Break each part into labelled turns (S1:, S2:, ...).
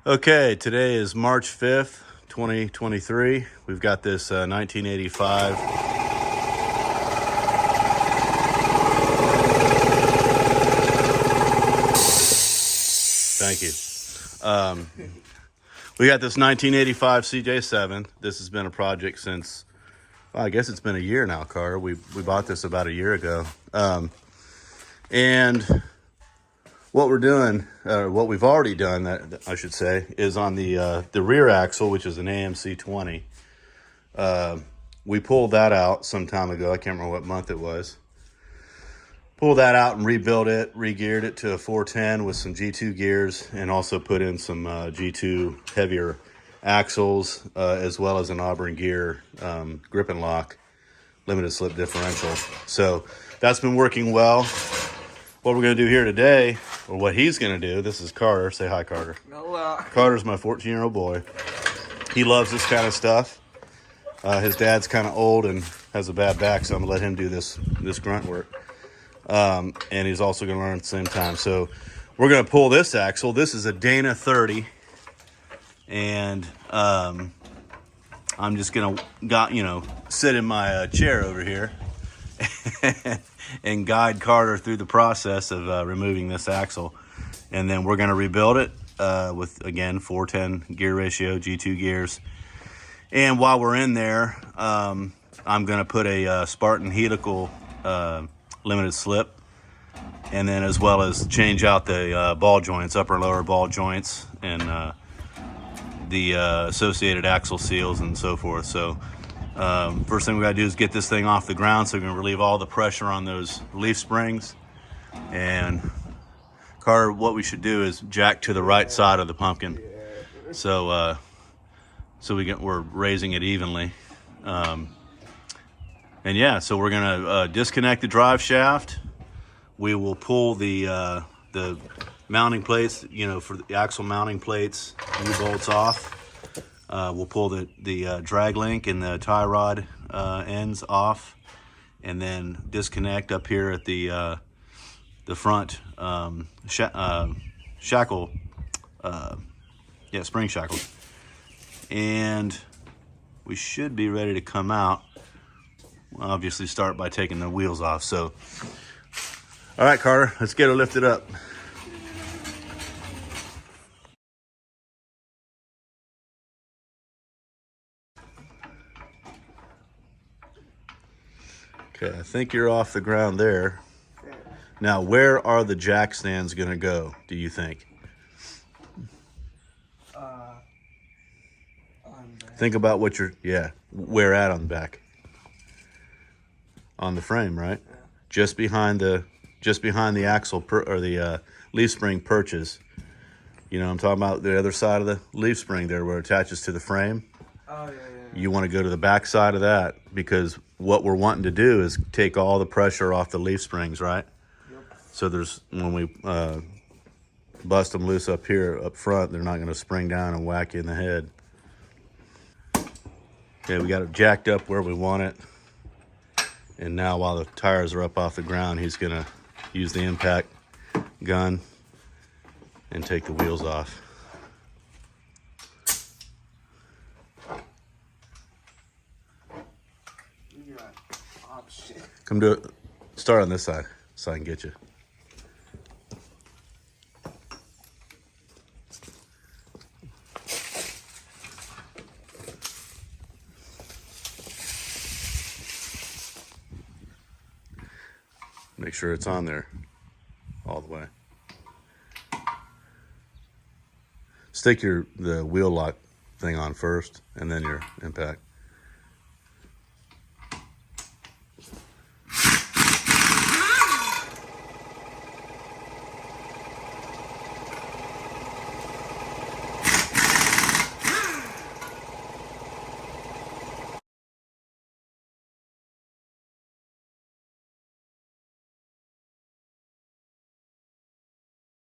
S1: Okay, today is March 5th, 2023. We've got this 1985 Thank you. We got this 1985 CJ7. This has been a project since, well, I guess it's been a year now, Carter. We bought this about a year ago. And what we're doing, what we've already done, that I should say, is on the rear axle, which is an AMC 20. We pulled that out some time ago. I can't remember what month it was. Pulled that out and rebuilt it, re-geared it to a 410 with some G2 gears, and also put in some G2 heavier axles, as well as an Auburn gear grip and lock limited slip differential. So that's been working well. What we're going to do here today, or what he's going to do, this is Carter. Say hi, Carter.
S2: Hello.
S1: Carter's my 14-year-old boy. He loves this kind of stuff. His dad's kind of old and has a bad back, so I'm going to let him do this grunt work. And he's also going to learn at the same time. So we're going to pull this axle. This is a Dana 30. And I'm just going to, sit in my chair over here and guide Carter through the process of removing this axle. And then we're going to rebuild it with, again, 410 gear ratio, G2 gears. And while we're in there, I'm going to put a Spartan helical limited slip, and then as well as change out the ball joints, upper and lower ball joints, and the associated axle seals and so forth. So first thing we got to do is get this thing off the ground so we can relieve all the pressure on those leaf springs. And Carter, what we should do is jack to the right side of the pumpkin, so we're raising it evenly. And yeah, so we're gonna disconnect the drive shaft. We will pull the mounting plates, for the axle mounting plates, U-bolts off. We'll pull the drag link and the tie rod ends off, and then disconnect up here at the front shackle, spring shackles. And we should be ready to come out. We'll obviously start by taking the wheels off. So, all right, Carter, let's get her lifted up. Okay, I think you're off the ground there. Now, where are the jack stands gonna go, do you think? Think about what where at on the back? On the frame, right? Yeah. Just behind the axle or the leaf spring perches. I'm talking about the other side of the leaf spring there where it attaches to the frame.
S2: Oh, yeah.
S1: You want to go to the back side of that, because what we're wanting to do is take all the pressure off the leaf springs, right? Yep. So when we bust them loose up here, up front, they're not going to spring down and whack you in the head. Okay, we got it jacked up where we want it. And now while the tires are up off the ground, he's going to use the impact gun and take the wheels off. Come do it. Start on this side so I can get you. Make sure it's on there all the way. Stick the wheel lock thing on first, and then your impact.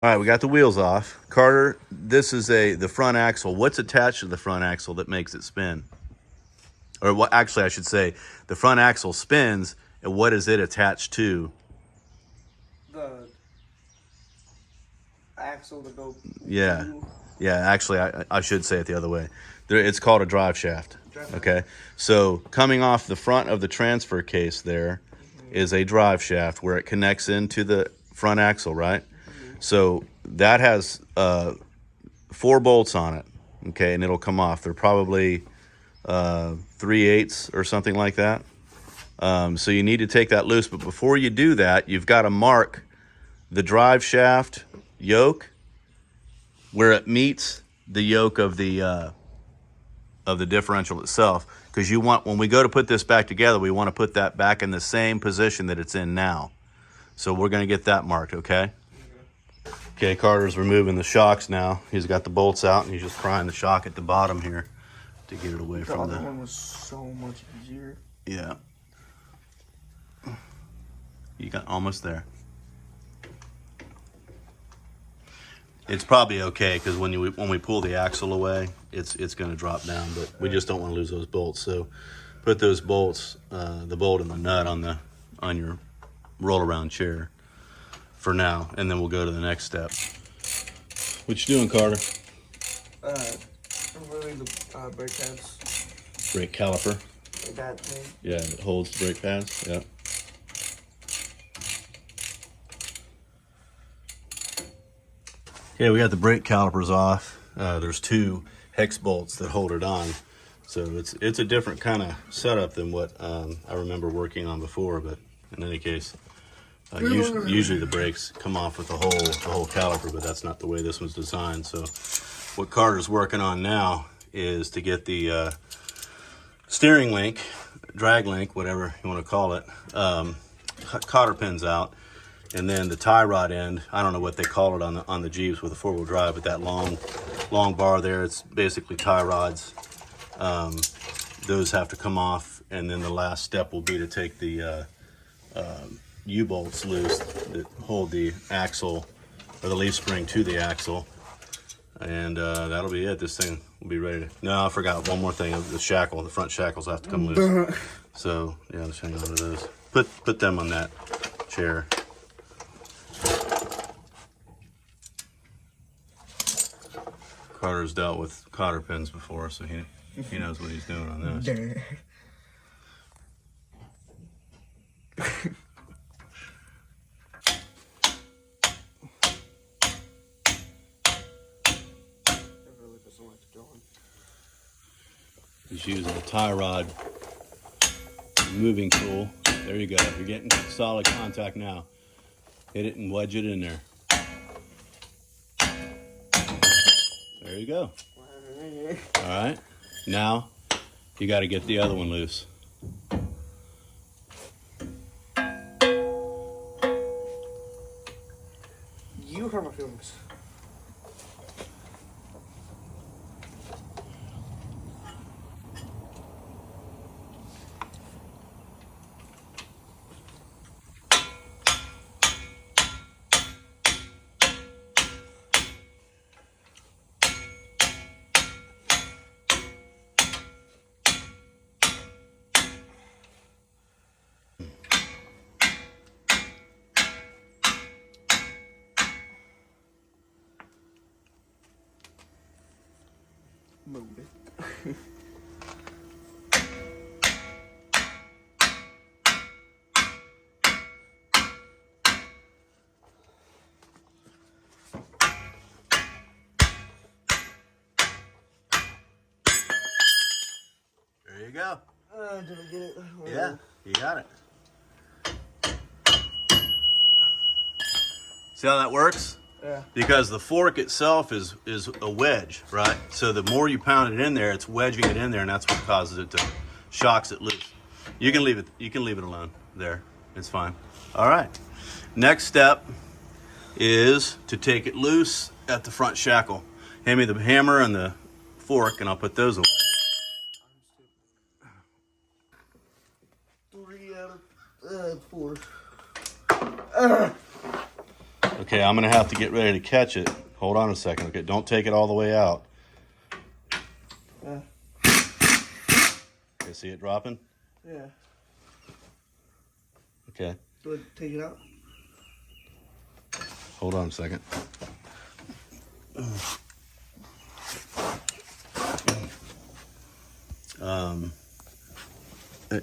S1: All right, we got the wheels off. Carter, this is the front axle. What's attached to the front axle that makes it spin? Or what? Actually, I should say the front axle spins, and what is it attached to?
S2: The axle to go.
S1: Yeah. Yeah, actually, I should say it the other way. It's called a drive shaft. Okay, so coming off the front of the transfer case there is a drive shaft where it connects into the front axle, right? So that has 4 bolts on it, okay, and it'll come off. They're probably 3/8 or something like that. So you need to take that loose, but before you do that, you've got to mark the drive shaft yoke where it meets the yoke of the differential itself, because you want, when we go to put this back together, we want to put that back in the same position that it's in now. So we're going to get that marked, okay? Okay, Carter's removing the shocks now. He's got the bolts out and he's just prying the shock at the bottom here to get it away from the...
S2: other one was so much easier.
S1: Yeah. You got almost there. It's probably okay, because when we pull the axle away, it's going to drop down, but we just don't want to lose those bolts. So put those bolts, the bolt and the nut on your roll around chair for now, and then we'll go to the next step. What you doing, Carter?
S2: Removing the brake pads.
S1: Brake caliper.
S2: Like that thing.
S1: Yeah, it holds the brake pads. Yeah. Okay, we got the brake calipers off. There's 2 hex bolts that hold it on. So it's a different kind of setup than what I remember working on before, but in any case, usually the brakes come off with the whole caliper, but that's not the way this one's designed. So what Carter's working on now is to get the steering link, drag link, whatever you want to call it, cotter pins out. And then the tie rod end, I don't know what they call it on the Jeeps with a 4-wheel drive, but that long bar there, it's basically tie rods. Those have to come off, and then the last step will be to take the U-bolts loose that hold the axle, or the leaf spring to the axle, and that'll be it. This thing will be ready to... No, I forgot one more thing. The shackle, the front shackles have to come loose. So yeah, let's hang on to those. Put them on that chair. Carter's dealt with cotter pins before, so he knows what he's doing on this. He's using a tie rod moving tool. There you go. You're getting solid contact now. Hit it and wedge it in there. There you go. All right. Now you got to get the other one loose.
S2: You hurt my feelings. Move it.
S1: There you go.
S2: Did I get it?
S1: Yeah, you got it. See how that works?
S2: Yeah.
S1: Because the fork itself is a wedge, right? So the more you pound it in there, it's wedging it in there, and that's what causes it to shocks it loose. You can leave it alone there. It's fine. All right. Next step is to take it loose at the front shackle. Hand me the hammer and the fork, and I'll put those away.
S2: 3 out of 4.
S1: Okay, I'm gonna have to get ready to catch it. Hold on a second. Okay, don't take it all the way out. Okay, see it dropping?
S2: Yeah.
S1: Okay.
S2: Do I take it out?
S1: Hold on a second.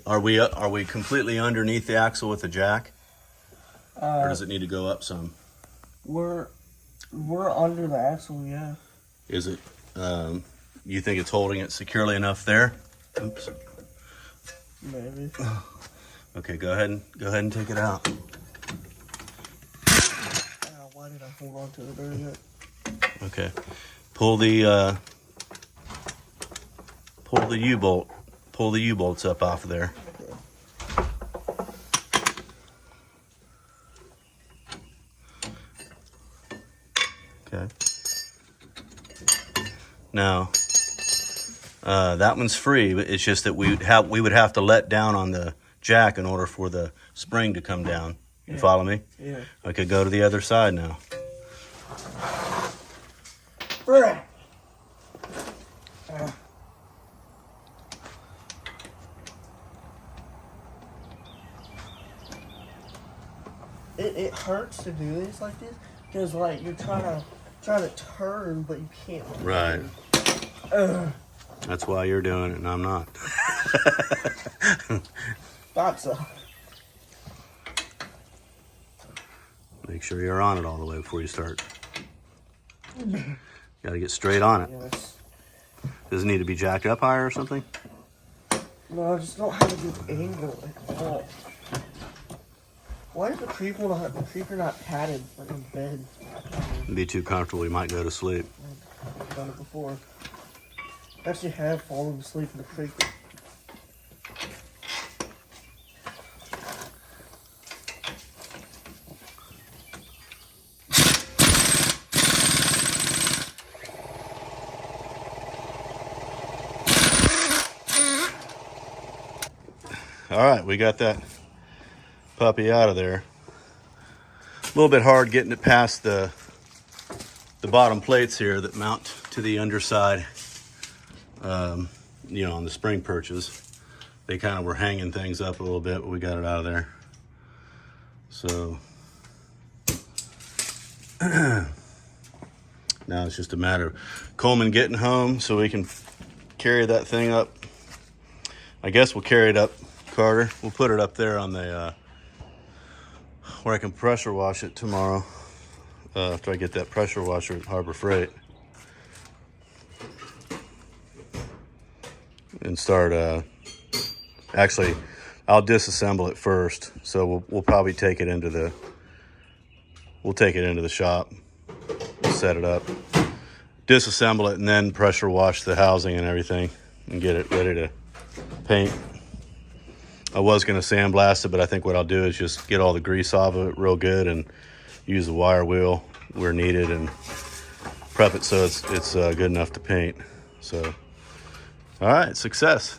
S1: Are we completely underneath the axle with the jack, or does it need to go up some?
S2: We're under the axle, yeah.
S1: Is it? You think it's holding it securely enough there? Oops.
S2: Maybe.
S1: Okay, go ahead and take it out.
S2: Why did I hold on to it earlier?
S1: Okay, pull the U-bolt. Pull the U-bolts up off of there. Okay. Now, that one's free, but it's just that we would have to let down on the jack in order for the spring to come down. You follow me?
S2: Yeah.
S1: Okay, go to the other side now.
S2: It hurts to do this like this because like you're trying to turn, but you can't.
S1: Right. That's why you're doing it and I'm not.
S2: Thought so.
S1: Make sure you're on it all the way before you start. Got to get straight on it.
S2: Yes.
S1: Does it need to be jacked up higher or something?
S2: No, I just don't have a good angle at all. Why is the creeper not padded like in bed?
S1: It'd be too comfortable, you might go to sleep.
S2: I've done it before. I actually have fallen asleep in the creeper.
S1: All right, we got that puppy out of there. A little bit hard getting it past the bottom plates here that mount to the underside, you know, on the spring perches. They kind of were hanging things up a little bit, but we got it out of there. So now it's just a matter of Coleman getting home so we can carry that thing up. I guess we'll carry it up, Carter. We'll put it up there on the where I can pressure wash it tomorrow after I get that pressure washer at Harbor Freight and start actually I'll disassemble it first, so we'll probably take it into the shop. We'll set it up, disassemble it, and then pressure wash the housing and everything and get it ready to paint. I was going to sandblast it, but I think what I'll do is just get all the grease off of it real good and use the wire wheel where needed and prep it so it's good enough to paint. So, all right, success.